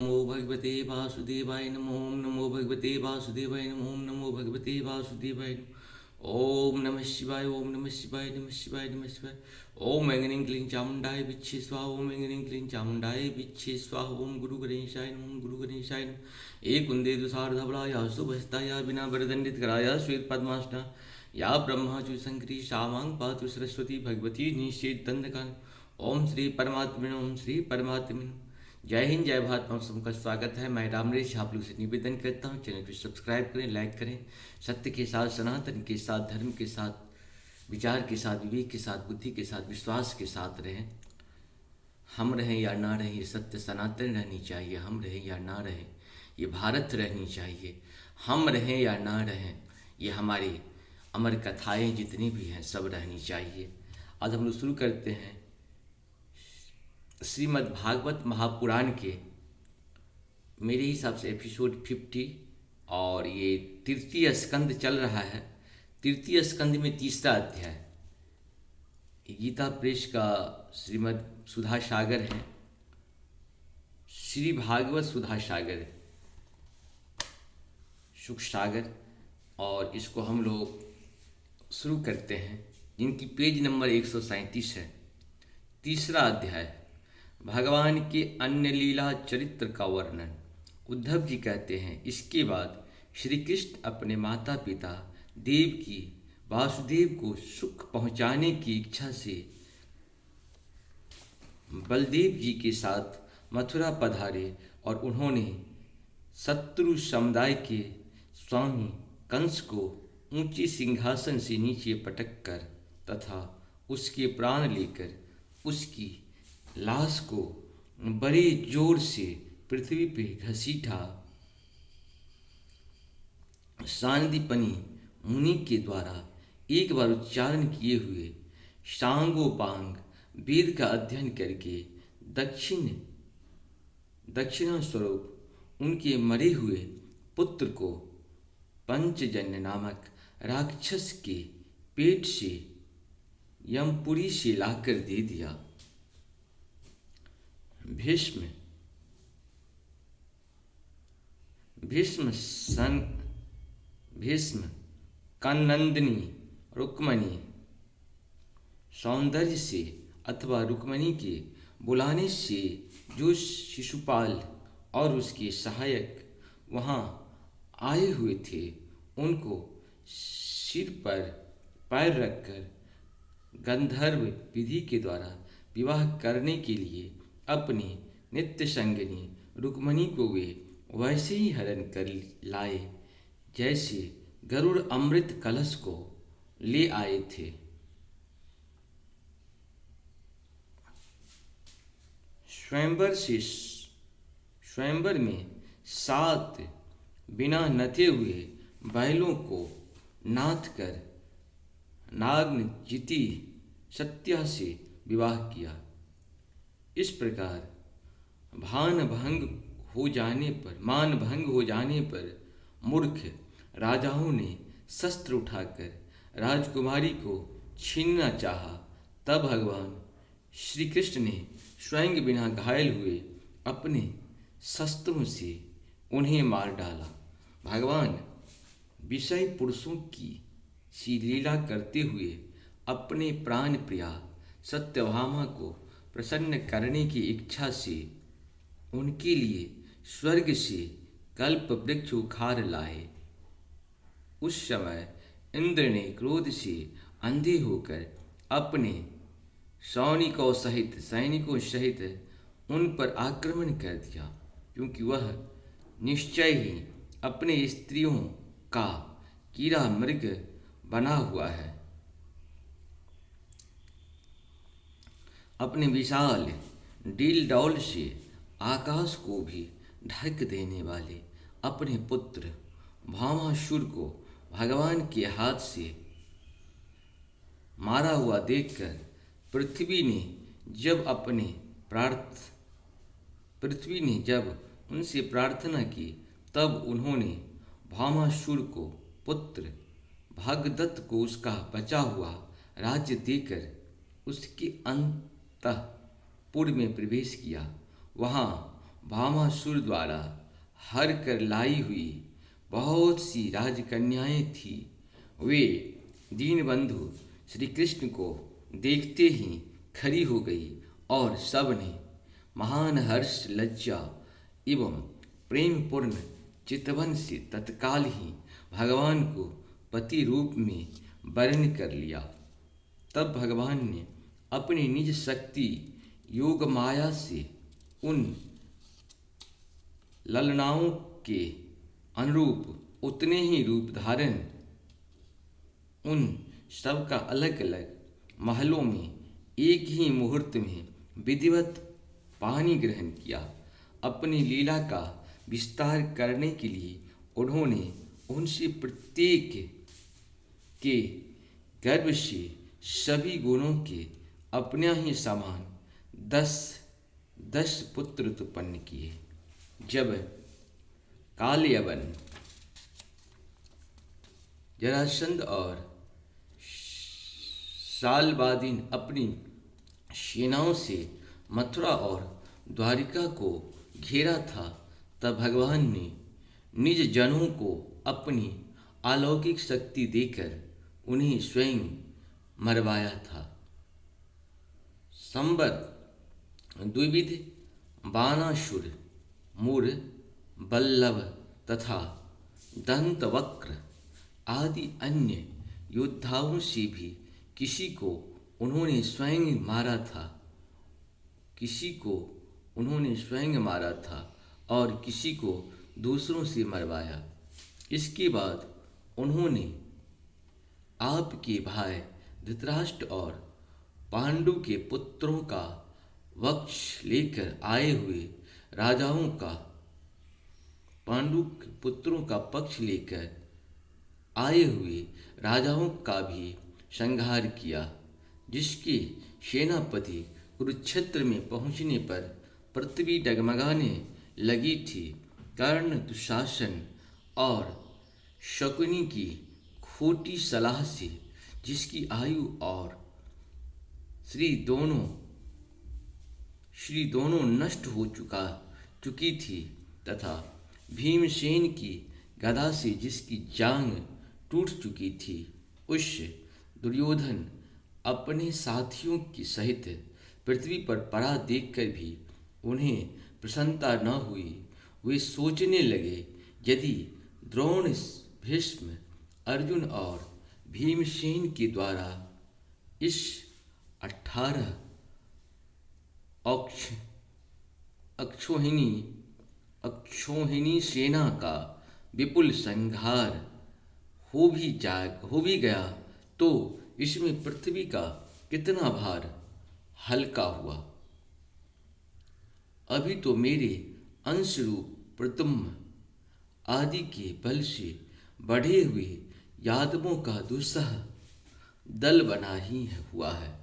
नमो भगवते वासुदेवाय नमो ओम नमो भगवते वासुदेवाय नमो ओम नमो भगवते वासुदेवाय नमो ओम नमः शिवाय ओम नमः शिवाय नमः शिवाय नमः शिवाय ओम ऐं क्लीं चामुंडाय विच्छे स्वाहा ओम ऐं क्लीं चामुंडाय विच्छे स्वाहा ओम गुरु गणेशाय नमः गुरु गणेशाय नमः एक कुंदे दुसारधवलाया शुभस्ताया बिना वरदंडित कराया श्वेत पद्मासना या ब्रह्माचु शंकरी शामांग पातु सरस्वती भगवती निषेध दंडका ओम श्री परमात्मने ओम श्री परमात्मने। जय हिंद जय भारत। आप सबका स्वागत है। मैं रामरेश आप लोग से निवेदन करता हूँ चैनल को सब्सक्राइब करें, लाइक करें। सत्य के साथ, सनातन के साथ, धर्म के साथ, विचार के साथ, विवेक के साथ, बुद्धि के साथ, विश्वास के साथ रहें। हम रहें या ना रहें, ये सत्य सनातन रहनी चाहिए। हम रहें या ना रहें, ये भारत रहनी चाहिए। हम रहें या ना रहें, ये हमारी अमर कथाएँ जितनी भी हैं सब रहनी चाहिए। आज हम लोग शुरू करते हैं श्रीमद् भागवत महापुराण के मेरे हिसाब से एपिसोड 50 और ये तृतीय स्कंद चल रहा है। तृतीय स्कंद में तीसरा अध्याय गीता प्रेस का श्रीमद् सुधा सागर है, श्री भागवत सुधा सागर, सुख सागर। और इसको हम लोग शुरू करते हैं, जिनकी पेज नंबर 137 है। तीसरा अध्याय भगवान के अन्य लीला चरित्र का वर्णन। उद्धव जी कहते हैं, इसके बाद श्री कृष्ण अपने माता पिता देव की वासुदेव को सुख पहुंचाने की इच्छा से बलदेव जी के साथ मथुरा पधारे और उन्होंने शत्रु समुदाय के स्वामी कंस को ऊंचे सिंहासन से नीचे पटक कर तथा उसके प्राण लेकर उसकी लाश को बड़े जोर से पृथ्वी पे घसीटा। सांदीपनि मुनि के द्वारा एक बार उच्चारण किए हुए सांगोपांग वेद का अध्ययन करके दक्षिणा स्वरूप उनके मरे हुए पुत्र को पंचजन्य नामक राक्षस के पेट से यमपुरी से लाकर दे दिया। भीष्म कनंदिनी रुक्मणी सौंदर्य से अथवा रुक्मणी के बुलाने से जो शिशुपाल और उसके सहायक वहाँ आए हुए थे, उनको सिर पर पैर रखकर गंधर्व विधि के द्वारा विवाह करने के लिए अपनी नित्य संगिनी रुक्मणी को वे वैसे ही हरण कर लाए जैसे गरुड़ अमृत कलश को ले आए थे। स्वयंवर में 7 बिना नथे हुए बैलों को नाथ कर नाग्न जिति सत्या से विवाह किया। इस प्रकार मान भंग हो जाने पर मूर्ख राजाओं ने शस्त्र उठाकर राजकुमारी को छीनना चाहा। तब भगवान श्री कृष्ण ने स्वयं बिना घायल हुए अपने शस्त्रों से उन्हें मार डाला। भगवान विषय पुरुषों की सी लीला करते हुए अपने प्राण प्रिया सत्यभामा को प्रसन्न करने की इच्छा से उनके लिए स्वर्ग से कल्प वृक्ष उखाड़ लाए। उस समय इंद्र ने क्रोध से अंधे होकर अपने सैनिकों सहित उन पर आक्रमण कर दिया, क्योंकि वह निश्चय ही अपने स्त्रियों का कीड़ा मृग बना हुआ है। अपने विशाल डील डौल से आकाश को भी ढक देने वाले अपने पुत्र भामासुर को भगवान के हाथ से मारा हुआ देखकर पृथ्वी ने जब उनसे प्रार्थना की, तब उन्होंने भामासुर को पुत्र भागदत्त को उसका बचा हुआ राज्य देकर उसके अंतःपुर में प्रवेश किया। वहाँ भामासुर द्वारा हर कर लाई हुई बहुत सी राजकन्याएं थी। वे दीनबंधु श्री कृष्ण को देखते ही खड़ी हो गई और सब ने महान हर्ष, लज्जा एवं प्रेमपूर्ण चितवन से तत्काल ही भगवान को पति रूप में वर्ण कर लिया। तब भगवान ने अपनी निज शक्ति योग माया से उन ललनाओं के अनुरूप उतने ही रूप धारण उन सब का अलग अलग महलों में एक ही मुहूर्त में विधिवत पानी ग्रहण किया। अपनी लीला का विस्तार करने के लिए उन्होंने उनसे प्रत्येक के गर्भ से सभी गुणों के अपने ही समान 10 पुत्र उत्पन्न किए। जब कालयवन, जरासंध और सालबादीन अपनी सेनाओं से मथुरा और द्वारिका को घेरा था, तब भगवान ने निज जनों को अपनी अलौकिक शक्ति देकर उन्हें स्वयं मरवाया था। संबत द्विविध बाणासुर, मूर, बल्लभ तथा दंतवक्र आदि अन्य योद्धाओं से भी किसी को उन्होंने स्वयं मारा था और किसी को दूसरों से मरवाया। इसके बाद उन्होंने आपके भाई धृतराष्ट्र और पांडु के पुत्रों का पक्ष लेकर आए हुए राजाओं का भी संहार किया, जिसके सेनापति कुरुक्षेत्र में पहुंचने पर पृथ्वी डगमगाने लगी थी। कर्ण, दुशासन और शकुनी की खोटी सलाह से जिसकी आयु और श्री दोनों नष्ट हो चुकी थी, तथा भीमसेन की गदा से जिसकी जांग टूट चुकी थी, उस दुर्योधन अपने साथियों की सहित पृथ्वी पर पड़ा देखकर भी उन्हें प्रसन्नता न हुई। वे सोचने लगे, यदि द्रोण, भीष्म, अर्जुन और भीमसेन के द्वारा इस 18 अक्षोहिणी सेना का विपुल संहार हो भी गया तो इसमें पृथ्वी का कितना भार हल्का हुआ। अभी तो मेरे अंश रूप प्रद्युम्न आदि के बल से बढ़े हुए यादवों का दुस्सह दल बना ही हुआ है।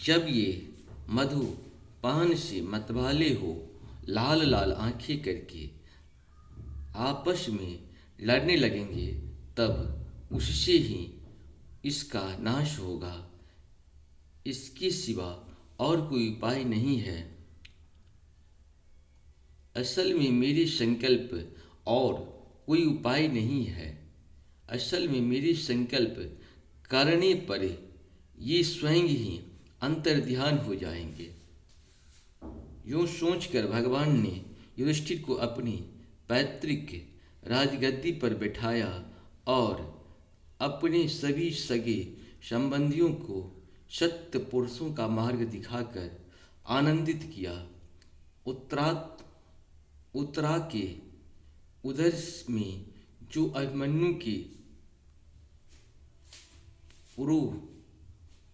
जब ये मधु पान से मतवाले हो लाल लाल आंखें करके आपस में लड़ने लगेंगे, तब उससे ही इसका नाश होगा। इसके सिवा और कोई उपाय नहीं है। असल में मेरे संकल्प और कोई उपाय नहीं है। असल में मेरे संकल्प करने पर ये स्वयं ही अंतर्ध्यान हो जाएंगे। यूँ सोचकर भगवान ने युधिष्ठिर को अपनी पैतृक राजगद्दी पर बैठाया और अपने सभी सगे संबंधियों को सत्य पुरुषों का मार्ग दिखाकर आनंदित किया। उत्तरा के उदर में जो अभिमन्यु के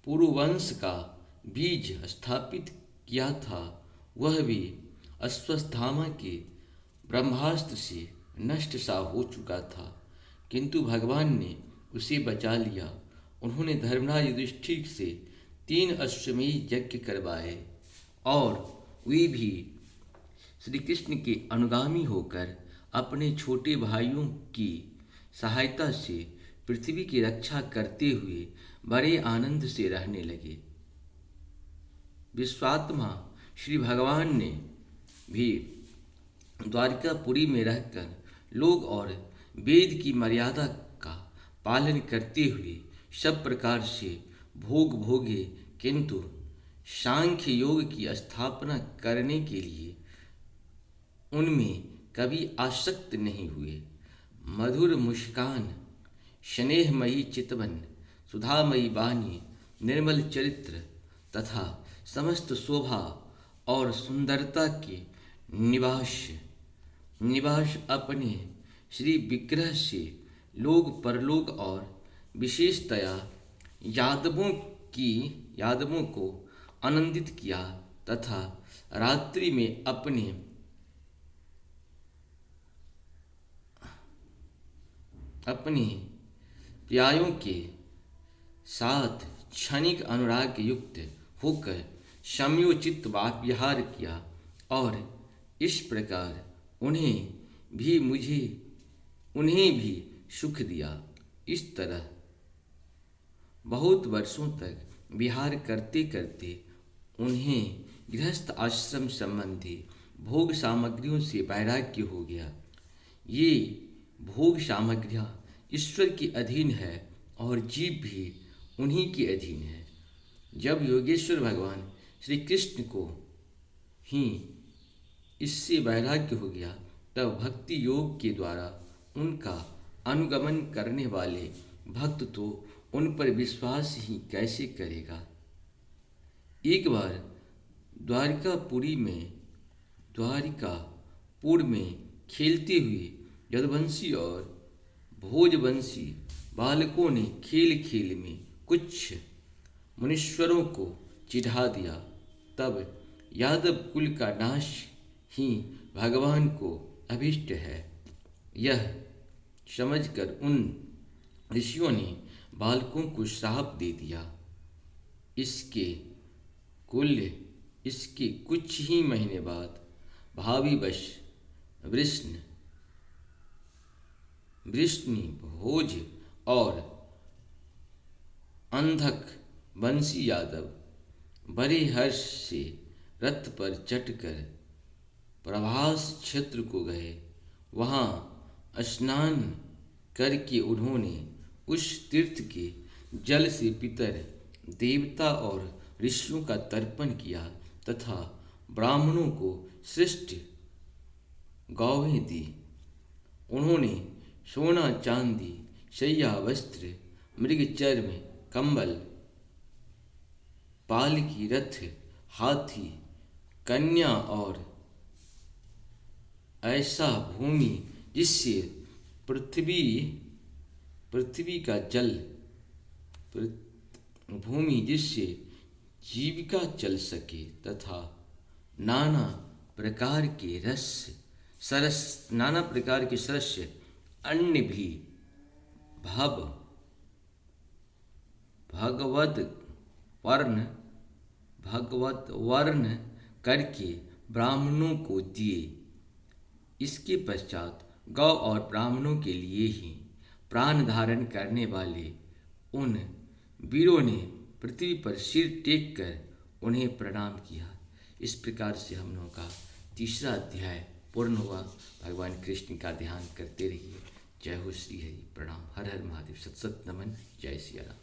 पुरुवंश का बीज स्थापित किया था, वह भी अश्वत्थामा के ब्रह्मास्त्र से नष्ट सा हो चुका था, किंतु भगवान ने उसे बचा लिया। उन्होंने धर्मराज युधिष्ठिर से 3 अश्वमेध यज्ञ करवाए और वे भी श्री कृष्ण के अनुगामी होकर अपने छोटे भाइयों की सहायता से पृथ्वी की रक्षा करते हुए बड़े आनंद से रहने लगे। विश्वात्मा श्री भगवान ने भी द्वारिकापुरी में रहकर लोग और वेद की मर्यादा का पालन करते हुए सब प्रकार से भोग भोगे, किंतु सांख्य योग की स्थापना करने के लिए उनमें कभी आसक्त नहीं हुए। मधुर मुस्कान, स्नेहमयी चितवन, सुधामयी वाणी, निर्मल चरित्र तथा समस्त शोभा और सुंदरता के निवास अपने श्री विग्रह से लोग परलोक और विशेषतया यादवों को आनंदित किया तथा रात्रि में अपने प्यायों के साथ क्षणिक अनुराग युक्त होकर समयोचित विहार किया और इस प्रकार उन्हें भी सुख दिया। इस तरह बहुत वर्षों तक विहार करते करते उन्हें गृहस्थ आश्रम संबंधी भोग सामग्रियों से वैराग्य हो गया। ये भोग सामग्रियाँ ईश्वर के अधीन है और जीव भी उन्हीं के अधीन है। जब योगेश्वर भगवान श्री कृष्ण को ही इससे वैराग्य हो गया, तब भक्ति योग के द्वारा उनका अनुगमन करने वाले भक्त तो उन पर विश्वास ही कैसे करेगा। एक बार द्वारिकापुर में खेलते हुए यदुवंशी और भोजवंशी बालकों ने खेल खेल में कुछ मुनीश्वरों को चिढ़ा दिया। तब यादव कुल का नाश ही भगवान को अभिष्ट है, यह समझकर उन ऋषियों ने बालकों को श्राप दे दिया। इसके कुछ ही महीने बाद भाविवश वृष्णि भोज और अंधक वंशी यादव बड़े हर्ष से रथ पर चढ़कर प्रभास क्षेत्र को गए। वहाँ स्नान करके उन्होंने उस तीर्थ के जल से पितर देवता और ऋषियों का तर्पण किया तथा ब्राह्मणों को श्रेष्ठ गौवें दी। उन्होंने सोना चांदी, शैया वस्त्र, मृग चर्म, कंबल, पालकी, रथ, हाथी, कन्या और ऐसा भूमि जिससे जिससे जीविका चल सके तथा नाना प्रकार के सरस अन्य भी भगवत वर्ण करके ब्राह्मणों को दिए। इसके पश्चात गौ और ब्राह्मणों के लिए ही प्राण धारण करने वाले उन वीरों ने पृथ्वी पर सिर टेक कर उन्हें प्रणाम किया। इस प्रकार से हम लोगों का तीसरा अध्याय पूर्ण हुआ। भगवान कृष्ण का ध्यान करते रहिए। जय हो श्री हरि। प्रणाम। हर हर महादेव। सत सत नमन। जय सिया राम।